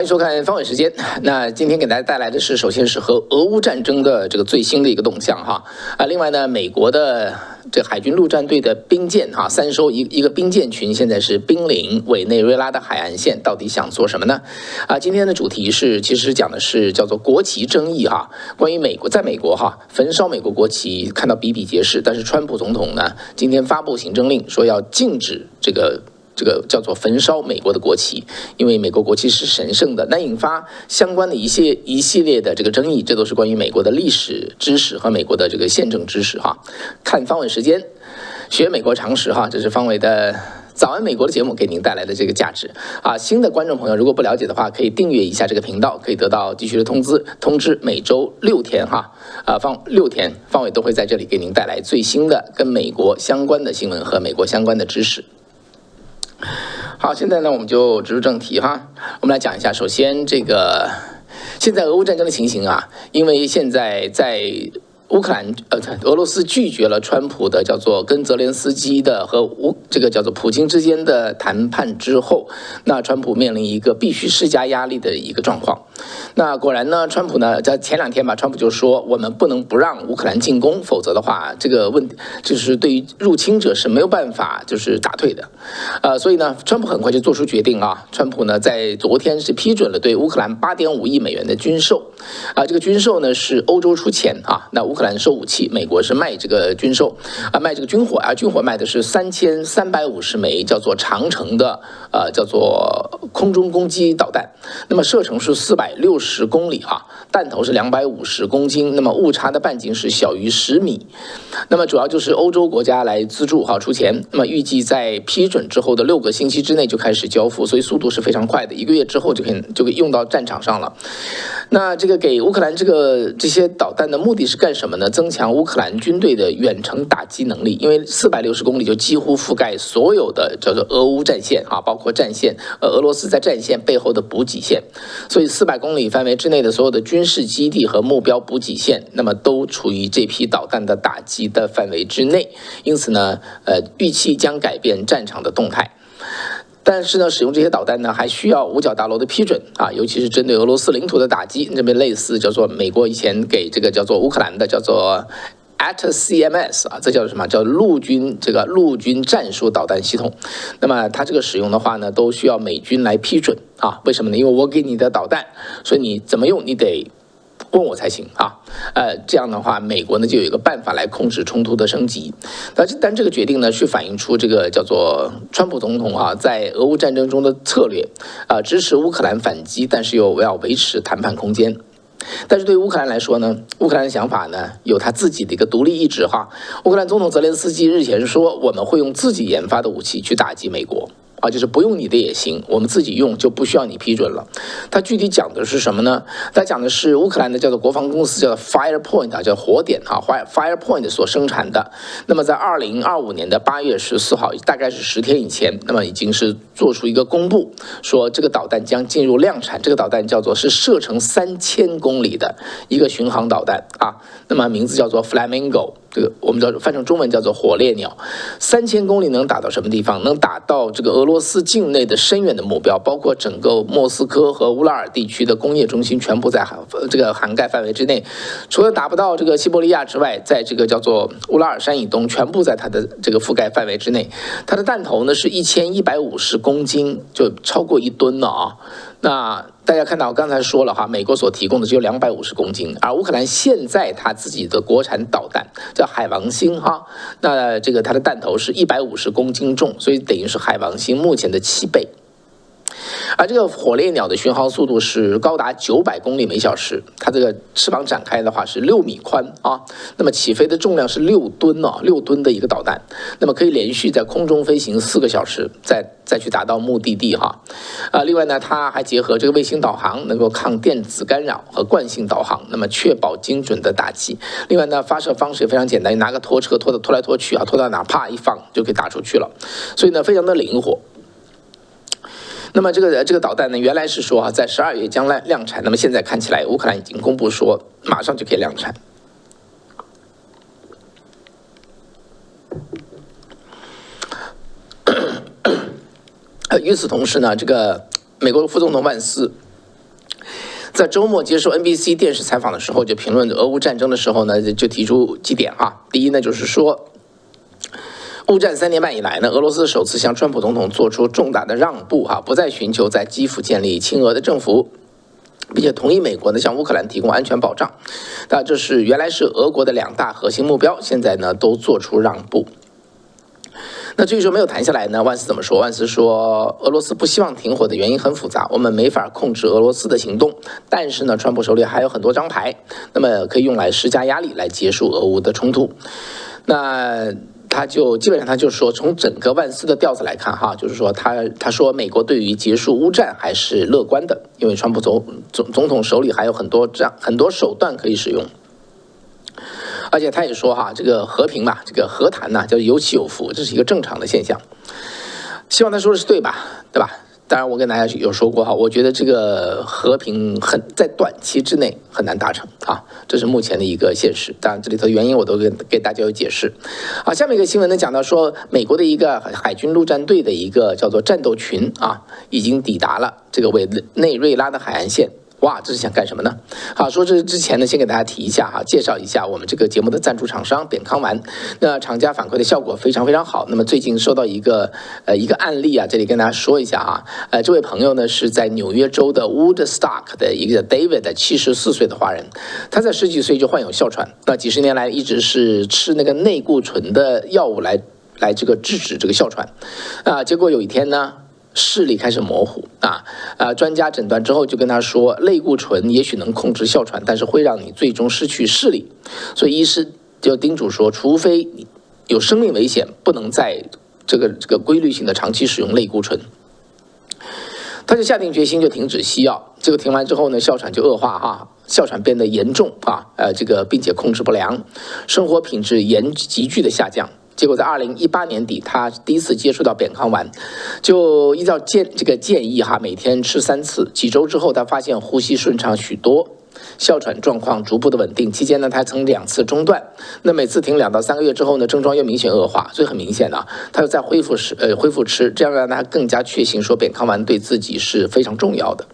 欢迎收看方伟时间。那今天给大家带来的是，首先是和俄乌战争的这个最新的一个动向哈。另外呢，美国的这海军陆战队的兵舰哈3艘一个兵舰群，现在是濒临委内瑞拉的海岸线，到底想做什么呢？今天的主题是其实讲的是叫做国旗争议哈。关于在美国哈焚烧美国国旗看到比比皆是，但是川普总统呢今天发布行政令说要禁止这个叫做焚烧美国的国旗，因为美国国旗是神圣的，那引发相关的一系列的这个争议，这都是关于美国的历史知识和美国的这个宪政知识哈。看方伟时间，学美国常识哈，这是方伟的早安美国的节目给您带来的这个价值啊。新的观众朋友如果不了解的话，可以订阅一下这个频道，可以得到继续的通知，每周6天哈，6天方伟都会在这里给您带来最新的跟美国相关的新闻和美国相关的知识。好，现在呢我们就直入正题哈，我们来讲一下，首先现在俄乌战争的情形啊，因为现在在俄罗斯拒绝了川普的叫做跟泽连斯基的和叫做普京之间的谈判之后，那川普面临一个必须施加压力的一个状况。那果然呢，川普呢在前2天吧，川普就说我们不能不让乌克兰进攻，否则的话这个问题就是对于入侵者是没有办法就是打退的。所以呢，川普很快就做出决定啊。川普呢在昨天是批准了对乌克兰8.5亿美元的军售这个军售呢是欧洲出钱啊，那乌克兰收武器，美国是卖这个军售卖这个军火军火卖的是3350枚叫做长程的叫做空中攻击导弹，那么射程是460公里哈，弹头是250公斤，那么误差的半径是小于10米，那么主要就是欧洲国家来资助出钱，那么预计在批准之后的6个星期之内就开始交付，所以速度是非常快的，1个月之后就可以用到战场上了。那这个给乌克兰这些导弹的目的是干什么呢？增强乌克兰军队的远程打击能力，因为460公里就几乎覆盖所有的叫做俄乌战线包括战线俄罗斯在战线背后的补给线，所以400公里范围之内的所有的军事基地和目标补给线，那么都处于这批导弹的打击的范围之内，因此呢预期将改变战场的动态。但是呢，使用这些导弹呢，还需要五角大楼的批准尤其是针对俄罗斯领土的打击，这边类似叫做美国以前给这个叫做乌克兰的叫做 ATACMS 这叫什么？叫陆军战术导弹系统。那么它这个使用的话呢，都需要美军来批准为什么呢？因为我给你的导弹，所以你怎么用你得问我才行这样的话，美国呢就有一个办法来控制冲突的升级。但这个决定呢，是反映出这个叫做川普总统在俄乌战争中的策略支持乌克兰反击，但是又要维持谈判空间。但是对乌克兰来说呢，乌克兰的想法呢有他自己的一个独立意志乌克兰总统泽连斯基日前说，我们会用自己研发的武器去打击美国就是不用你的也行，我们自己用就不需要你批准了。他具体讲的是什么呢？他讲的是乌克兰的叫做国防公司叫做 Firepoint 叫火点Firepoint 所生产的。那么在2025年的8月14号，大概是10天以前，那么已经是做出一个公布，说这个导弹将进入量产。这个导弹叫做是射程3000公里的一个巡航导弹那么名字叫做 Flamingo， 这个我们翻成中文叫做火烈鸟。3000公里能打到什么地方？能打到这个俄罗斯境内的深远的目标，包括整个莫斯科和乌拉尔地区的工业中心全部在这个涵盖范围之内。除了打不到这个西伯利亚之外，在这个叫做乌拉尔山以东，全部在它的这个覆盖范围之内。它的弹头呢是1150公斤，就超过1吨了那大家看到我刚才说了美国所提供的只有250公斤，而乌克兰现在它自己的国产导弹叫海王星那这个它的弹头是150公斤重，所以等于是海王星目前的7倍。而这个火烈鸟的巡航速度是高达900公里每小时，它这个翅膀展开的话是6米宽那么起飞的重量是6吨6吨的一个导弹，那么可以连续在空中飞行4个小时，再去达到目的地另外呢，它还结合这个卫星导航，能够抗电子干扰和惯性导航，那么确保精准的打击。另外呢，发射方式也非常简单，你拿个拖车拖来拖去拖到哪啪一放就可以打出去了，所以呢非常的灵活。那么这个导弹呢，原来是说在12月将来量产，那么现在看起来乌克兰已经公布说马上就可以量产。与此同时呢，这个美国副总统万斯在周末接受 NBC 电视采访的时候，就评论俄乌战争的时候呢，就提出几点哈。第一呢，就是说，乌战3年半以来呢，俄罗斯首次向川普总统做出重大的让步哈，不再寻求在基辅建立亲俄的政府，并且同意美国呢向乌克兰提供安全保障。那这是原来是俄国的2大核心目标，现在呢都做出让步。那至于说没有谈下来呢，万斯怎么说？万斯说，俄罗斯不希望停火的原因很复杂，我们没法控制俄罗斯的行动，但是呢，川普手里还有很多张牌，那么可以用来施加压力来结束俄乌的冲突。那他就基本上他就说，从整个万斯的调子来看哈，就是说他说美国对于结束乌战还是乐观的，因为川普总统手里还有很多手段可以使用。而且他也说哈，这个和平嘛，这个和谈呐，叫有起有伏，这是一个正常的现象。希望他说的是对吧？对吧？当然，我跟大家有说过哈，我觉得这个和平在短期之内很难达成啊，这是目前的一个现实。当然，这里头的原因我都给大家有解释。好，下面一个新闻呢讲到说，美国的一个海军陆战队的一个叫做战斗群啊，已经抵达了这个委内瑞拉的海岸线。哇，这是想干什么呢？好，说这之前呢，先给大家提一下哈，介绍一下我们这个节目的赞助厂商扁康丸。那厂家反馈的效果非常非常好。那么最近收到一个案例啊，这里跟大家说一下哈。这位朋友呢是在纽约州的 Woodstock 的一个 David 74岁的华人，他在10几岁就患有哮喘，那几十年来一直是吃那个类固醇的药物来这个制止这个哮喘结果有一天呢，视力开始模糊专家诊断之后就跟他说，类固醇也许能控制哮喘，但是会让你最终失去视力。所以医师就叮嘱说，除非有生命危险，不能在这个规律性的长期使用类固醇。他就下定决心就停止西药。这个停完之后呢，哮喘就恶化哮喘变得严重并且控制不良，生活品质急剧的下降。结果在2018年底，他第一次接触到扁康丸，就依照这个建议每天吃3次。几周之后，他发现呼吸顺畅许多，哮喘状况逐步的稳定。期间呢，他曾2次中断，那每次停2到3个月之后呢，症状又明显恶化，所以很明显他又再恢复吃，这样让他更加确信说扁康丸对自己是非常重要的。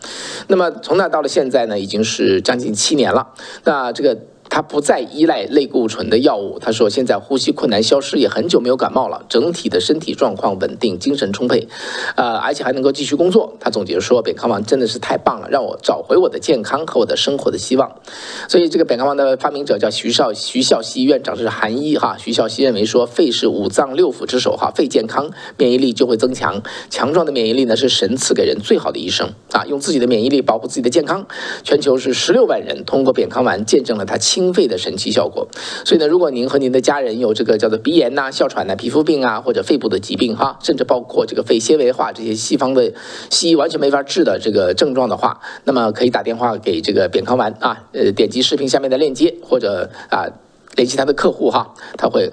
那么从那到了现在呢，已经是将近7年了。那这个他不再依赖类固醇的药物，他说现在呼吸困难消失，也很久没有感冒了，整体的身体状况稳定，精神充沛，而且还能够继续工作。他总结说，扁康丸真的是太棒了，让我找回我的健康和我的生活的希望。所以这个扁康丸的发明者叫徐孝熙院长，是韩医徐孝熙认为说，肺是5脏6腑之首肺健康，免疫力就会增强，强壮的免疫力呢是神赐给人最好的医生用自己的免疫力保护自己的健康。全球是16万人通过扁康丸见证了他清肺的神奇效果。所以呢，如果您和您的家人有这个叫做鼻炎哮喘皮肤病或者肺部的疾病甚至包括这个肺纤维化这些西医完全没法治的这个症状的话，那么可以打电话给这个扁康丸点击视频下面的链接，或者联系他的客户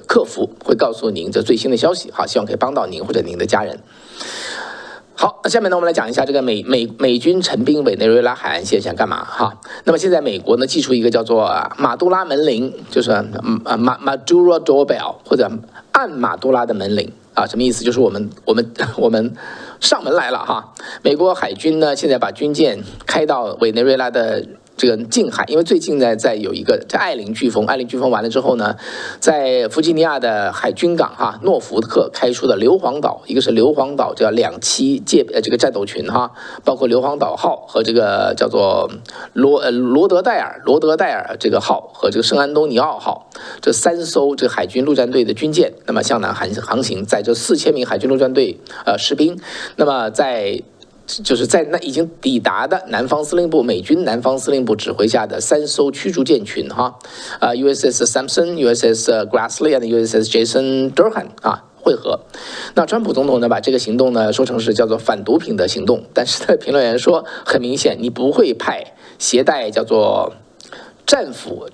客服会告诉您这最新的消息希望可以帮到您或者您的家人。好，那下面呢，我们来讲一下这个美军陈兵委内瑞拉海岸线想干嘛那么现在美国呢寄出一个叫做马杜拉门铃，就是Maduro doorbell 或者按马杜拉的门铃什么意思？就是我们上门来了美国海军呢现在把军舰开到委内瑞拉的这个近海，因为最近呢在有一个叫艾琳飓风完了之后呢，在弗吉尼亚的海军港诺福克开出的硫磺岛，一个是硫磺岛叫2栖这个战斗群包括硫磺岛号和这个叫做罗德戴尔这个号和这个圣安东尼奥号，这3艘这个海军陆战队的军舰，那么向南航行，载着4000名海军陆战队士兵，那么就是在那已经抵达的美军南方司令部指挥下的3艘驱逐舰群USS Sampson、USS Grassley 和 USS Jason Durhan 会合。那川普总统呢把这个行动呢说成是叫做反毒品的行动，但是呢评论员说，很明显你不会派携带叫做战斧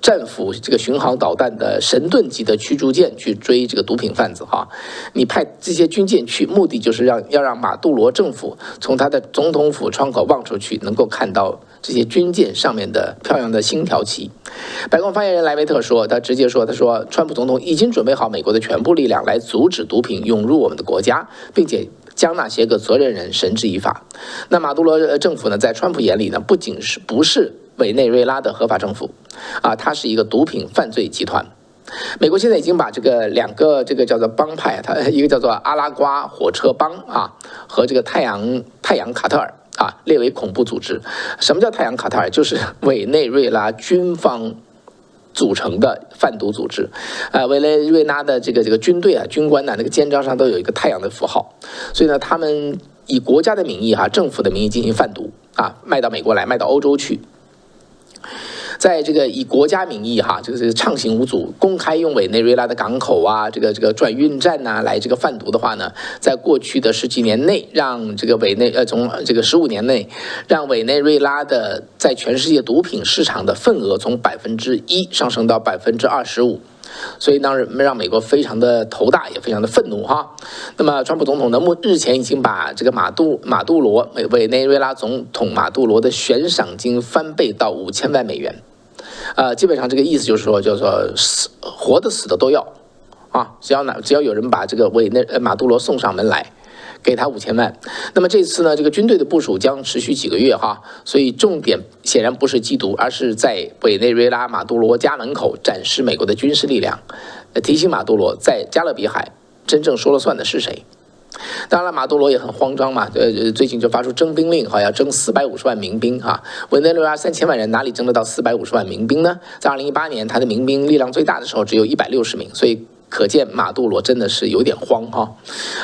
这个巡航导弹的神盾级的驱逐舰去追这个毒品贩子你派这些军舰去，目的就是要让马杜罗政府从他的总统府窗口望出去，能够看到这些军舰上面的漂亮的星条旗。白宫发言人莱维特说，他说川普总统已经准备好美国的全部力量来阻止毒品涌入我们的国家，并且将那些个责任人绳之以法。那马杜罗政府呢，在川普眼里呢，不是委内瑞拉的合法政府，它是一个毒品犯罪集团。美国现在已经把这个两个这个叫做帮派，它一个叫做阿拉瓜火车帮和这个太阳卡特尔列为恐怖组织。什么叫太阳卡特尔？就是委内瑞拉军方组成的贩毒组织。委内瑞拉的这个军队军官那个肩章上都有一个太阳的符号，所以呢，他们以国家的名义政府的名义进行贩毒卖到美国来，卖到欧洲去。在这个以国家名义这个畅行无阻，公开用委内瑞拉的港口这个转运站来这个贩毒的话呢，在过去的10几年内，让这个从这个15年内，让委内瑞拉的在全世界毒品市场的份额从1%上升到25%。所以当然让美国非常的头大，也非常的愤怒那么川普总统呢，日前已经把这个马杜罗委内瑞拉总统马杜罗的悬赏金翻倍到5000万美元。基本上这个意思就是说，活的死的都要只要有人把这个马杜罗送上门来，给他5000万。那么这次呢，这个军队的部署将持续几个月所以重点显然不是缉毒，而是在委内瑞拉马杜罗家门口展示美国的军事力量，提醒马杜罗在加勒比海真正说了算的是谁。当然了，马杜罗也很慌张嘛，最近就发出征兵令，要征450万民兵委内瑞拉3000万人哪里征得到450万民兵呢？在2018年，他的民兵力量最大的时候只有160名，所以可见马杜罗真的是有点慌好，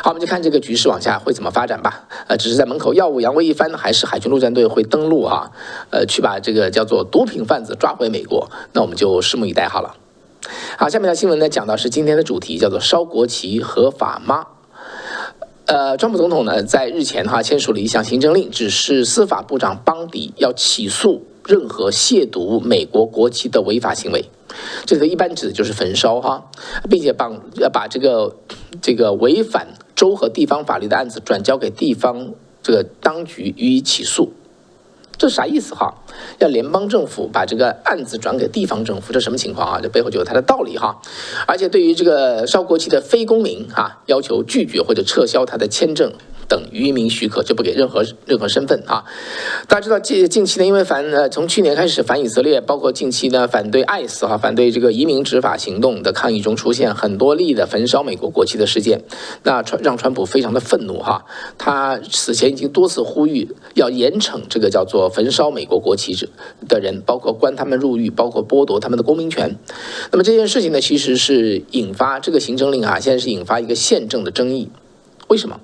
我们就看这个局势往下会怎么发展吧。只是在门口耀武扬威一番，还是海军陆战队会登陆去把这个叫做毒品贩子抓回美国？那我们就拭目以待好了。好，下面的新闻呢，讲到是今天的主题，叫做烧国旗合法吗？川普总统呢，在日前签署了一项行政令，指示司法部长邦迪要起诉任何亵渎美国国旗的违法行为。这个一般指的就是焚烧并且把这个违反州和地方法律的案子转交给地方这个当局予以起诉。这啥意思要联邦政府把这个案子转给地方政府，这什么情况这背后就有它的道理而且对于这个烧国旗的非公民要求拒绝或者撤销他的签证等渔民许可，就不给任何身份大家知道近期呢，因为从去年开始反以色列，包括近期呢反对 ICE 反对这个移民执法行动的抗议中，出现很多例的焚烧美国国旗的事件，那让川普非常的愤怒他此前已经多次呼吁要严惩这个叫做焚烧美国国旗的人，包括关他们入狱，包括剥夺他们的公民权。那么这件事情呢，其实是引发这个行政令现在是引发一个宪政的争议。为什么？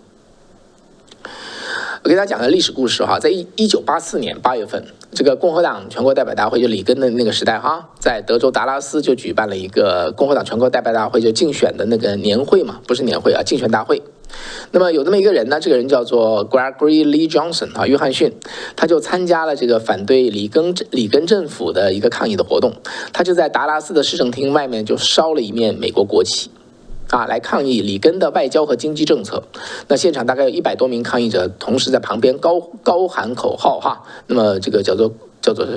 我给大家讲个历史故事在1984年8月份，这个共和党全国代表大会就里根的那个时代在德州达拉斯就举办了一个共和党全国代表大会，就竞选的那个年会嘛，不是年会竞选大会。那么有这么一个人呢，这个人叫做 Gregory Lee Johnson 约翰逊，他就参加了这个反对里根政府的一个抗议的活动，他就在达拉斯的市政厅外面就烧了一面美国国旗来抗议里根的外交和经济政策。那现场大概有100多名抗议者，同时在旁边高喊口号那么这个叫做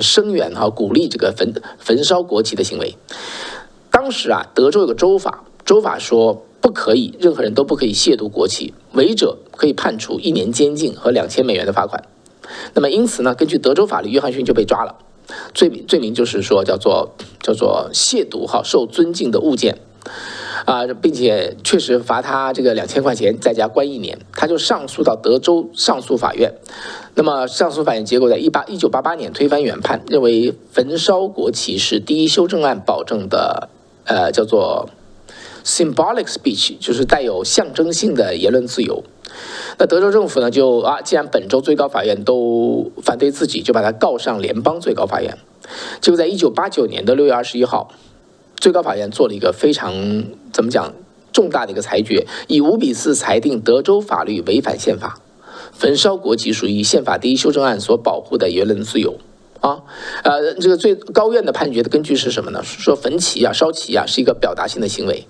声援鼓励这个焚烧国旗的行为。当时德州有个州法说不可以，任何人都不可以亵渎国旗，违者可以判处1年监禁和2000美元的罚款。那么因此呢，根据德州法律，约翰逊就被抓了，罪名就是说叫做亵渎受尊敬的物件。并且确实罚他这个2000块钱，再加关1年。他就上诉到德州上诉法院。那么上诉法院结果在1988年推翻原判，认为焚烧国旗是第一修正案保证的叫做 symbolic speech， 就是带有象征性的言论自由。那德州政府呢就既然本州最高法院都反对自己，就把他告上联邦最高法院。结果在1989年的6月21号。最高法院做了一个非常重大的一个裁决，以5-4裁定德州法律违反宪法，焚烧国旗属于宪法第一修正案所保护的言论自由这个最高院的判决的根据是什么呢？说焚旗烧旗是一个表达性的行为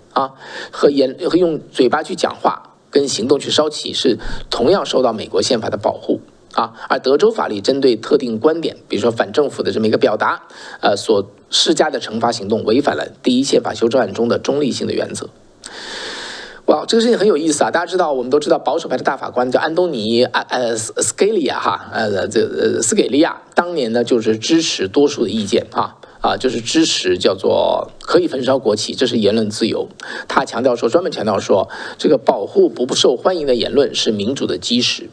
和用嘴巴去讲话跟行动去烧旗是同样受到美国宪法的保护而德州法律针对特定观点，比如说反政府的这么一个表达所施加的惩罚行动违反了第一宪法修正案中的中立性的原则。哇，这个事情很有意思啊！大家知道，我们都知道保守派的大法官叫安东尼斯给利亚哈，斯给利亚当年呢就是支持多数的意见就是支持叫做可以焚烧国旗，这是言论自由。他专门强调说，这个保护不受欢迎的言论是民主的基石。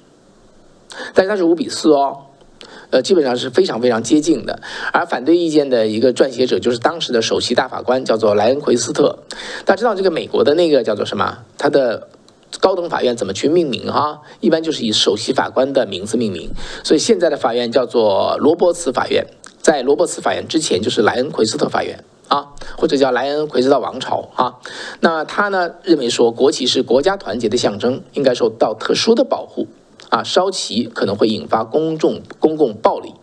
但是他是5-4哦。基本上是非常非常接近的，而反对意见的一个撰写者就是当时的首席大法官，叫做莱恩奎斯特。大家知道这个美国的那个叫做什么？他的高等法院怎么去命名哈？一般就是以首席法官的名字命名，所以现在的法院叫做罗伯茨法院，在罗伯茨法院之前就是莱恩奎斯特法院或者叫莱恩奎斯特王朝那他呢认为说，国旗是国家团结的象征，应该受到特殊的保护。烧旗可能会引发公共暴力，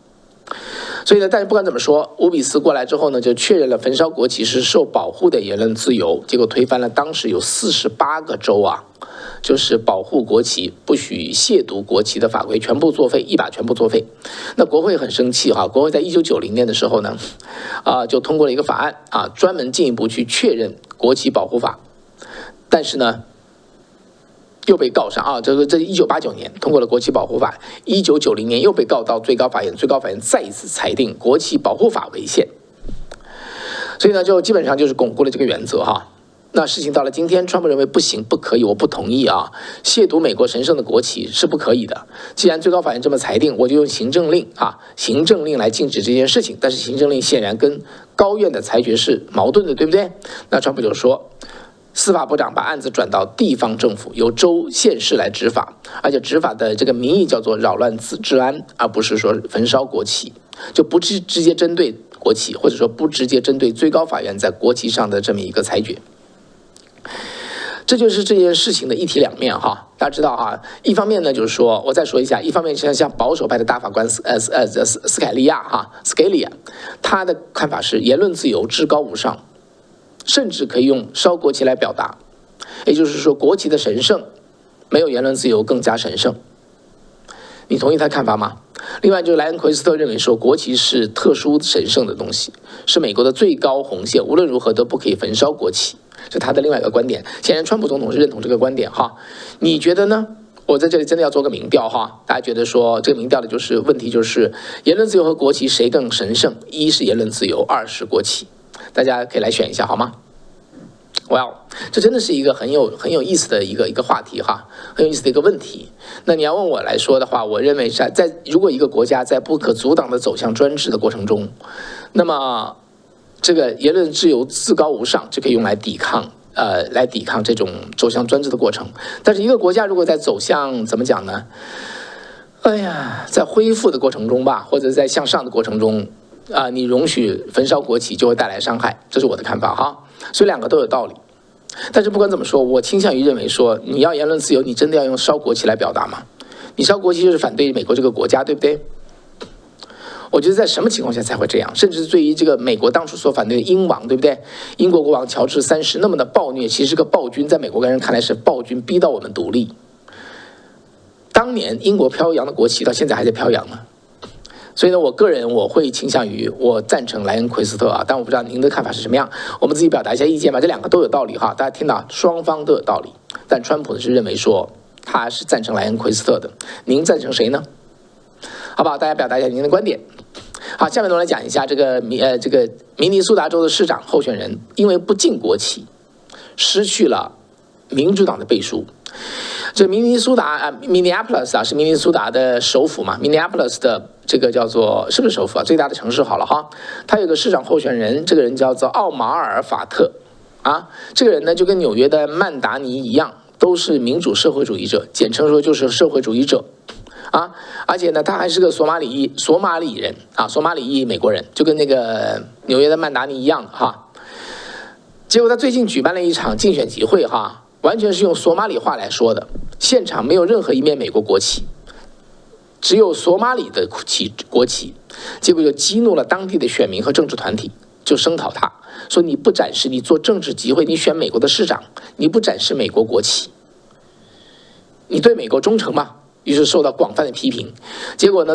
所以呢，但是不管怎么说，5-4过来之后呢，就确认了焚烧国旗是受保护的言论自由，结果推翻了当时有48个州就是保护国旗、不许亵渎国旗的法规，全部作废，一把全部作废。那国会很生气国会在1990年的时候呢，就通过了一个法案专门进一步去确认国旗保护法，但是呢，又被告上这1989年通过了国旗保护法，1990年又被告到最高法院，最高法院再一次裁定国旗保护法违宪，所以呢，就基本上就是巩固了这个原则那事情到了今天，川普认为不行，不可以，我不同意亵渎美国神圣的国旗是不可以的。既然最高法院这么裁定，我就用行政令来禁止这件事情。但是行政令显然跟高院的裁决是矛盾的，对不对？那川普就说，司法部长把案子转到地方政府，由州县市来执法，而且执法的这个名义叫做扰乱治安，而不是说焚烧国旗，就不直接针对国旗，或者说不直接针对最高法院在国旗上的这么一个裁决。这就是这件事情的一体两面大家知道一方面呢就是说，我再说一下，一方面像保守派的大法官斯凯利亚他的看法是言论自由至高无上，甚至可以用烧国旗来表达，也就是说国旗的神圣没有言论自由更加神圣。你同意他看法吗？另外就是莱恩奎斯特认为说，国旗是特殊神圣的东西，是美国的最高红线，无论如何都不可以焚烧国旗，是他的另外一个观点。显然川普总统是认同这个观点你觉得呢？我在这里真的要做个民调大家觉得说这个民调的问题就是言论自由和国旗谁更神圣？一是言论自由，二是国旗。大家可以来选一下好吗？这真的是一个很有意思的一个话题很有意思的一个问题。那你要问我来说的话，我认为如果一个国家在不可阻挡的走向专制的过程中，那么这个言论自由至高无上，就可以用来抵抗这种走向专制的过程。但是一个国家如果在走向怎么讲呢？在恢复的过程中吧，或者在向上的过程中你容许焚烧国旗就会带来伤害，这是我的看法所以两个都有道理。但是不管怎么说，我倾向于认为说，你要言论自由，你真的要用烧国旗来表达吗？你烧国旗就是反对美国这个国家，对不对？我觉得在什么情况下才会这样？甚至对于这个美国当初所反对的英王，对不对？英国国王乔治3世那么的暴虐，其实是个暴君，在美国人看来是暴君，逼到我们独立。当年英国飘扬的国旗到现在还在飘扬呢。所以呢，我个人我会倾向于我赞成莱恩奎斯特但我不知道您的看法是什么样，我们自己表达一下意见吧。这两个都有道理大家听到双方都有道理，但川普是认为说他是赞成莱恩奎斯特的，您赞成谁呢？好不好？大家表达一下您的观点。好，下面我们来讲一下这个明尼苏达州的市长候选人，因为不敬国旗，失去了民主党的背书。这明尼苏达Minneapolis 是明尼苏达的首府嘛 ？Minneapolis 的这个叫做是不是首府最大的城市好了他有个市长候选人，这个人叫做奥马尔·法特这个人呢就跟纽约的曼达尼一样，都是民主社会主义者，简称说就是社会主义者而且呢他还是个索马里人索马里裔美国人，就跟那个纽约的曼达尼一样结果他最近举办了一场竞选集会完全是用索马里话来说的，现场没有任何一面美国国旗，只有索马里的国旗，结果就激怒了当地的选民和政治团体，就声讨他，说你不展示，你做政治集会，你选美国的市长，你不展示美国国旗，你对美国忠诚吗？于是受到广泛的批评。结果呢，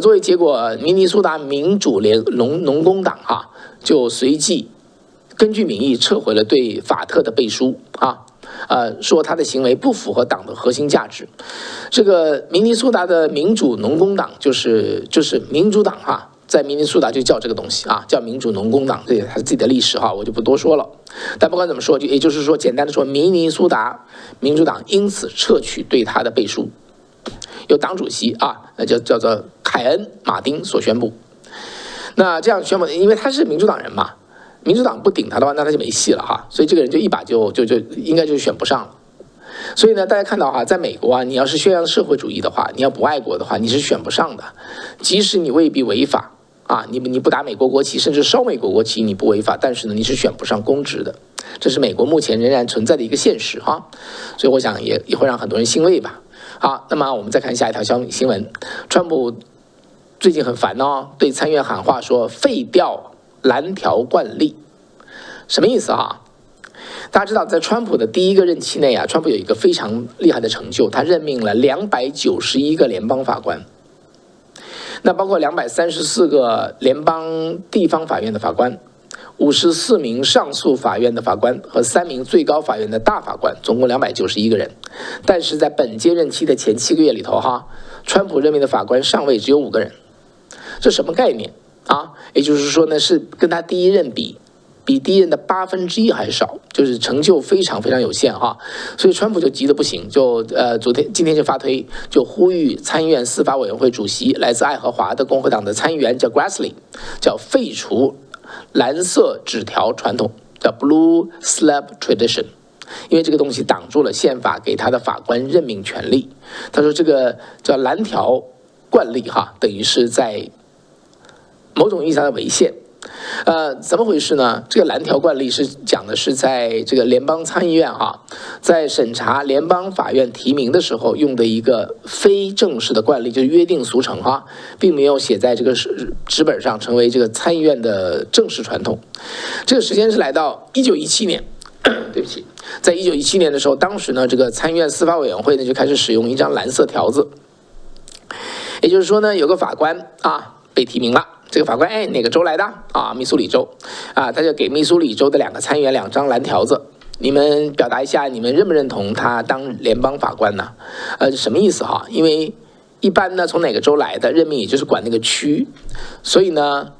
明尼苏达民主农工党就随即根据民意撤回了对法特的背书说他的行为不符合党的核心价值。这个明尼苏达的民主农工党就是民主党哈，在明尼苏达就叫这个东西啊，叫民主农工党，这也是自己的历史哈，我就不多说了。但不管怎么说，也就是说，简单的说，明尼苏达民主党因此撤去对他的背书，由党主席啊，那叫做凯恩·马丁所宣布。那这样宣布，因为他是民主党人嘛，民主党不顶他的话，那他就没戏了哈，所以这个人就一把就应该就选不上了。所以呢，大家看到哈，在美国啊，你要是宣扬社会主义的话，你要不爱国的话，你是选不上的，即使你未必违法啊，你不打美国国旗，甚至烧美国国旗，你不违法，但是呢，你是选不上公职的，这是美国目前仍然存在的一个现实哈。所以我想也会让很多人欣慰吧。好，那么我们再看下一条新闻，川普最近很烦哦，对参议院喊话说废掉蓝条惯例，什么意思哈？大家知道，在川普的第一个任期内啊，川普有一个非常厉害的成就，他任命了291个联邦法官，那包括234个联邦地方法院的法官，54名上诉法院的法官和3名最高法院的大法官，总共291个人。但是在本届任期的前7个月里头哈，川普任命的法官上位只有5个人，这什么概念啊？也就是说呢，是跟他第一任比第一任的1/8还少，就是成就非常非常有限哈。所以川普就急得不行，就今天就发推，就呼吁参议院司法委员会主席来自爱荷华的共和党的参议员叫 Grassley， 叫废除蓝色纸条传统，叫 Blue Slip Tradition， 因为这个东西挡住了宪法给他的法官任命权利。他说这个叫蓝条惯例哈，等于是在某种意义上的违宪。怎么回事呢？这个蓝条惯例是讲的是在这个联邦参议院哈，在审查联邦法院提名的时候用的一个非正式的惯例，就是约定俗成哈，并没有写在这个纸本上，成为这个参议院的正式传统。这个时间是来到1917年，对不起，在1917年的时候，当时呢，这个参议院司法委员会呢就开始使用一张蓝色条子，也就是说呢，有个法官啊被提名了。这个法官哪个州来的啊？密苏里州啊，他就给密苏里州的2个参议员2张蓝条子，你们表达一下你们认不认同他当联邦法官呢？什么意思哈？因为一般呢从哪个州来的任命也就是管那个区，所以呢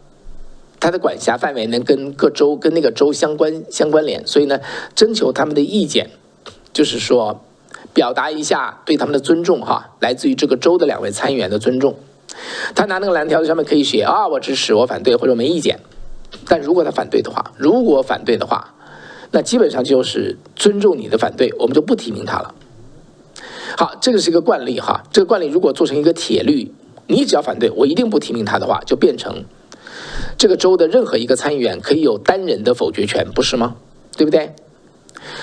他的管辖范围呢跟各州跟那个州相关联，所以呢征求他们的意见，就是说表达一下对他们的尊重哈，来自于这个州的2位参议员的尊重。他拿那个蓝条子上面可以写啊，我支持，我反对，或者我没意见。但如果他反对的话，那基本上就是尊重你的反对，我们就不提名他了。好，这个是一个惯例哈。这个惯例如果做成一个铁律，你只要反对，我一定不提名他的话，就变成这个州的任何一个参议员可以有单人的否决权，不是吗？对不对？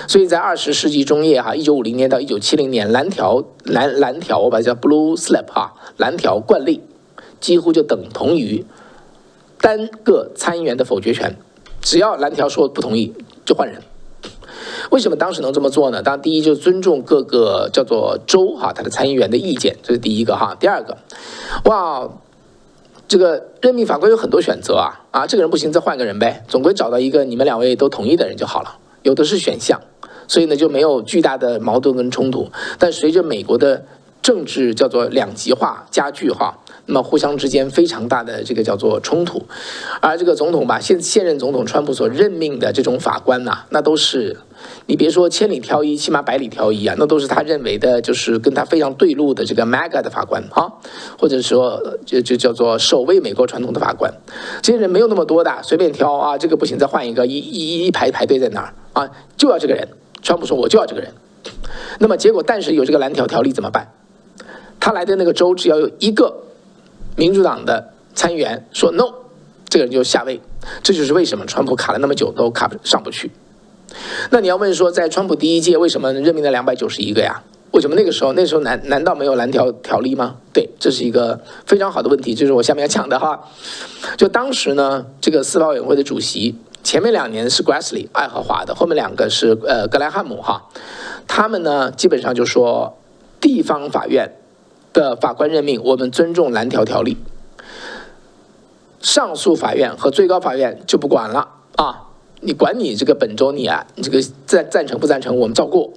所以在20世纪中叶哈，1950年到1970年，蓝条我把它叫 Blue Slip 哈，蓝条惯例几乎就等同于单个参议员的否决权，只要蓝条说不同意就换人。为什么当时能这么做呢？当然第一就是尊重各个叫做州哈他的参议员的意见，这是第一个哈。第二个，哇，这个任命法官有很多选择啊，这个人不行再换个人呗，总归找到一个你们2位都同意的人就好了。有的是选项，所以呢就没有巨大的矛盾跟冲突。但随着美国的政治叫做两极化加剧哈，那么互相之间非常大的这个叫做冲突。而这个总统吧，现任总统川普所任命的这种法官呐，那都是你别说千里挑一，起码百里挑一啊，那都是他认为的就是跟他非常对路的这个 MAGA 的法官啊，或者说就叫做守卫美国传统的法官。这些人没有那么多的，随便挑啊，这个不行再换一个，一排队在那儿啊，就要这个人。川普说我就要这个人。那么结果，但是有这个蓝条例怎么办？他来的那个州只要有一个民主党的参议员说 no， 这个人就下位。这就是为什么川普卡了那么久都上不去。那你要问说，在川普第一届为什么任命了291个呀？为什么那时候难道没有蓝条例吗？对，这是一个非常好的问题，就是我下面要讲的哈。就当时呢，这个司法委员会的主席，前面2年是 Grassley 爱荷华的，后面2个是格莱汉姆哈。他们呢基本上就说，地方法院的法官任命我们尊重蓝条例，上诉法院和最高法院就不管了啊。你管你这个本州你这个赞成不赞成，我们照过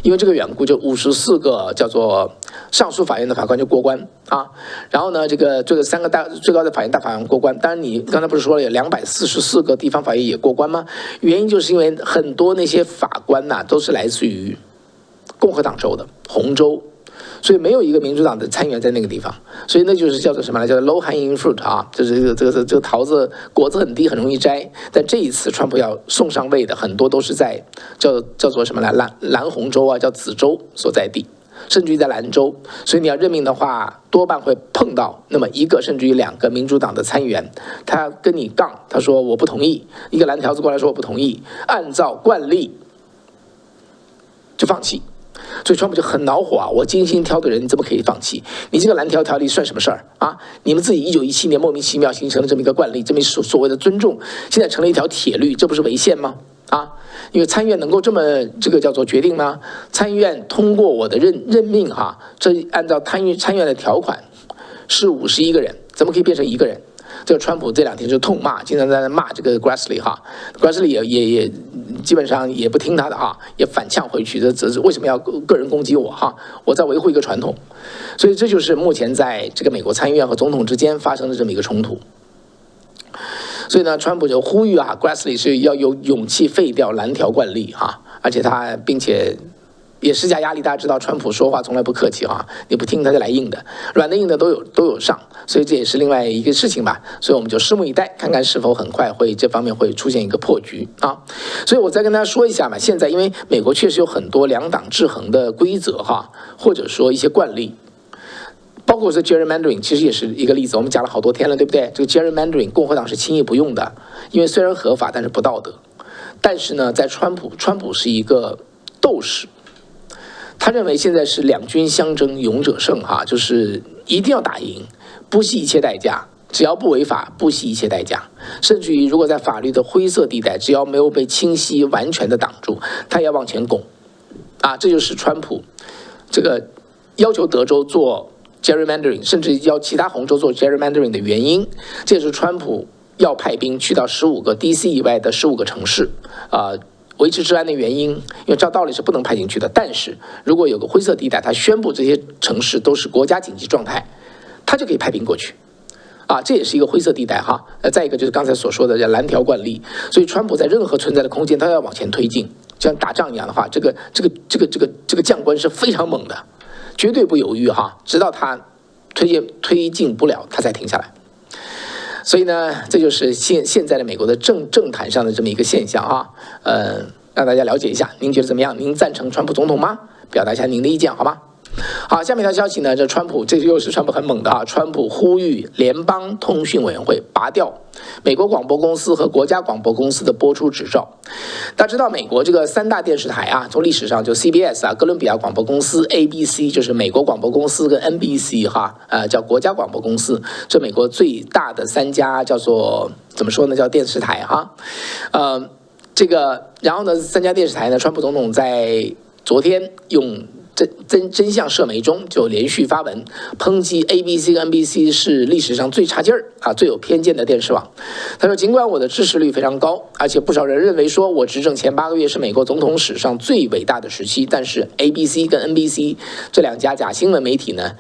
因为这个缘故，就54个叫做上诉法院的法官就过关啊。然后呢，这个3个最高的法院大法官过关。当然，你刚才不是说了有244个地方法院也过关吗？原因就是因为很多那些法官呐，都是来自于共和党州的红州。所以没有一个民主党的参议员在那个地方，所以那就是叫做什么呢？叫做 low hanging fruit 啊，就是这个桃子果子很低，很容易摘。但这一次川普要送上位的很多都是在叫做什么呢？蓝红州啊，叫紫州所在地，甚至于在兰州。所以你要任命的话，多半会碰到那么1个甚至于2个民主党的参议员，他跟你杠，他说我不同意，一个蓝条子过来说我不同意，按照惯例就放弃。所以川普就很恼火啊！我精心挑的人，你怎么可以放弃？你这个蓝条条例算什么事儿啊？你们自己1917年莫名其妙形成了这么一个惯例，这么所谓的尊重，现在成了一条铁律，这不是违宪吗？啊！因为参议院能够这么这个叫做决定吗？参议院通过我的任命哈，这按照参议院的条款是51个人，怎么可以变成1个人？这个川普这2天就痛骂，经常在那骂这个 Grassley 哈 ，Grassley 也基本上也不听他的哈，也反呛回去，这是为什么要个人攻击我哈？我在维护一个传统，所以这就是目前在这个美国参议院和总统之间发生的这么一个冲突。所以呢，川普就呼吁啊 ，Grassley 是要有勇气废掉蓝条惯例哈，而且他并且也施加压力。大家知道，川普说话从来不客气哈，你不听他就来硬的，软的硬的都有上，所以这也是另外一个事情吧。所以我们就拭目以待，看看是否很快这方面会出现一个破局啊。所以我再跟大家说一下嘛，现在因为美国确实有很多2党制衡的规则哈，或者说一些惯例。包括这 gerrymandering 其实也是一个例子，我们讲了好多天了，对不对？这个 gerrymandering 共和党是轻易不用的，因为虽然合法，但是不道德。但是呢，在川普是一个斗士，他认为现在是两军相争，勇者胜哈，就是一定要打赢，不惜一切代价，只要不违法，不惜一切代价，甚至于如果在法律的灰色地带，只要没有被清晰完全的挡住，他也要往前拱啊，这就是川普这个要求德州做gerrymandering， 甚至要其他红州做 gerrymandering 的原因，这也是川普要派兵去到15个 DC 以外的15个城市维持治安的原因。因为照道理是不能派进去的，但是如果有个灰色地带，他宣布这些城市都是国家紧急状态，他就可以派兵过去这也是一个灰色地带哈。再一个就是刚才所说的叫蓝条惯例，所以川普在任何存在的空间，他要往前推进，就像打仗一样的话，这个将官是非常猛的，绝对不犹豫哈，直到他推进不了，他才停下来。所以呢，这就是现在的美国的政坛上的这么一个现象哈，让大家了解一下。您觉得怎么样？您赞成川普总统吗？表达一下您的意见好吗？好，下面一条消息呢，这川普，这又是川普很猛的川普呼吁联邦通讯委员会拔掉美国广播公司和国家广播公司的播出执照。大家知道，美国这个3大电视台从历史上就 CBS 哥伦比亚广播公司 ABC 就是美国广播公司跟 NBC 叫国家广播公司，这美国最大的3家叫做怎么说呢？叫电视台然后呢，3家电视台呢，川普总统在昨天用真相社媒中就连续发文抨击 ABC 跟 NBC 是历史上最差劲儿最有偏见的电视网。他说，尽管我的支持率非常高，而且不少人认为说我执政前8个月是美国总统史上最伟大的时期，但是 ABC 跟 NBC 这2家假新闻媒体呢，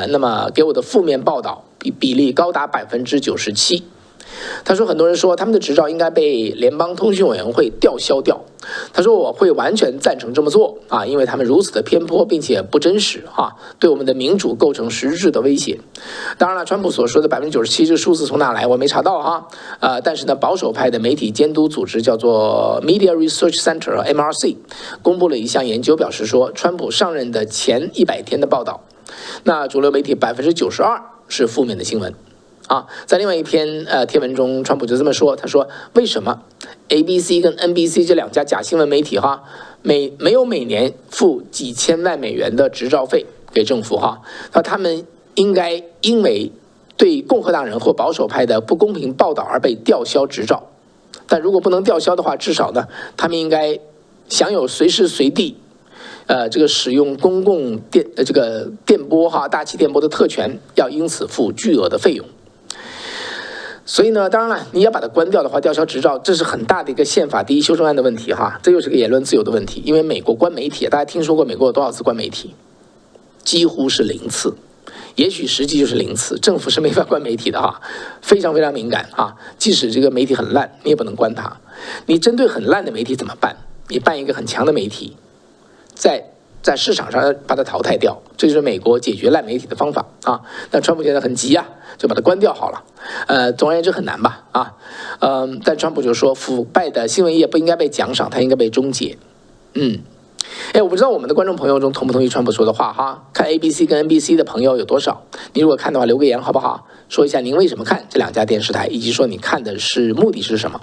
那么给我的负面报道比例高达97%。他说，很多人说他们的执照应该被联邦通讯委员会吊销掉。他说，我会完全赞成这么做因为他们如此的偏颇并且不真实对我们的民主构成实质的威胁。当然了，川普所说的97%这个数字从哪来我没查到但是呢，保守派的媒体监督组织叫做 Media Research Center MRC 公布了一项研究，表示说川普上任的前100天的报道，那主流媒体92%是负面的新闻。在另外一篇贴文中，川普就这么说，他说，为什么 ABC 跟 NBC 这2家假新闻媒体没有每年付几千万美元的执照费给政府那他们应该因为对共和党人或保守派的不公平报道而被吊销执照，但如果不能吊销的话，至少呢，他们应该享有随时随地这个使用公共电波大气电波的特权，要因此付巨额的费用。所以呢，当然了，你要把它关掉的话，吊销执照，这是很大的一个宪法第一修正案的问题哈，这又是个言论自由的问题。因为美国关媒体，大家听说过美国有多少次关媒体？几乎是0次，也许实际就是0次。政府是没法关媒体的哈，非常非常敏感啊。即使这个媒体很烂，你也不能关它。你针对很烂的媒体怎么办？你办一个很强的媒体，在市场上把它淘汰掉，这就是美国解决烂媒体的方法啊。那川普现在很急啊，就把它关掉好了。总而言之很难吧啊。但川普就说，腐败的新闻业不应该被奖赏，它应该被终结。我不知道我们的观众朋友中同不同意川普说的话哈？看 ABC 跟 NBC 的朋友有多少？你如果看的话，留个言好不好？说一下您为什么看这2家电视台，以及说你看的是目的是什么？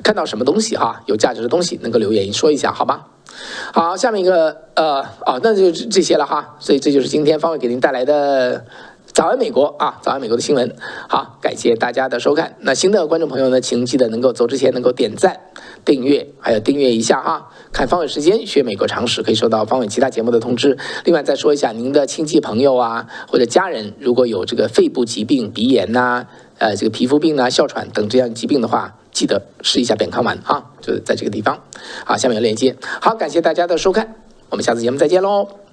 看到什么东西哈？有价值的东西能够留言说一下好吗？好，下面一个那就这些了哈。所以这就是今天方伟给您带来的早安美国啊，早安美国的新闻。好，感谢大家的收看。那新的观众朋友呢，请记得能够走之前能够点赞、订阅，还有订阅一下哈。看方伟时间学美国常识，可以收到方伟其他节目的通知。另外再说一下，您的亲戚朋友啊，或者家人如果有这个肺部疾病、鼻炎呐、这个皮肤病啊、哮喘等这样疾病的话，记得试一下扁康丸啊，就是在这个地方。好，下面有链接。好，感谢大家的收看，我们下次节目再见喽。